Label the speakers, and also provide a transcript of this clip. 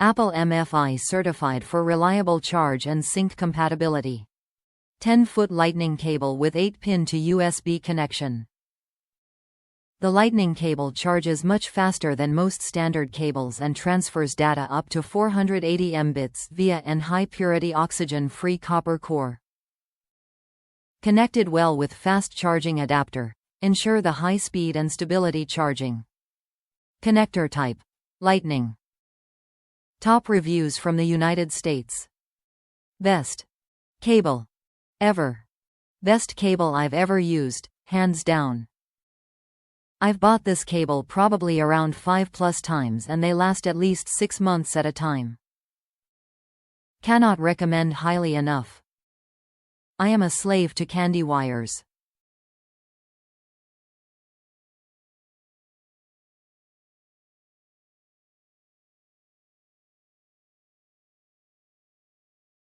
Speaker 1: Apple MFI certified for reliable charge and sync compatibility. 10-foot lightning cable with 8-pin to USB connection. The lightning cable charges much faster than most standard cables and transfers data up to 480 Mbits via an high-purity oxygen-free copper core. Connected well with fast charging adapter. Ensure the high speed and stability charging. Connector type: Lightning. Top reviews from the United States. Best cable ever. Best cable I've ever used, hands down. I've bought this cable probably around 5+ times and they last at least 6 months at a time. Cannot recommend highly enough. I am a slave to Candy Wirez.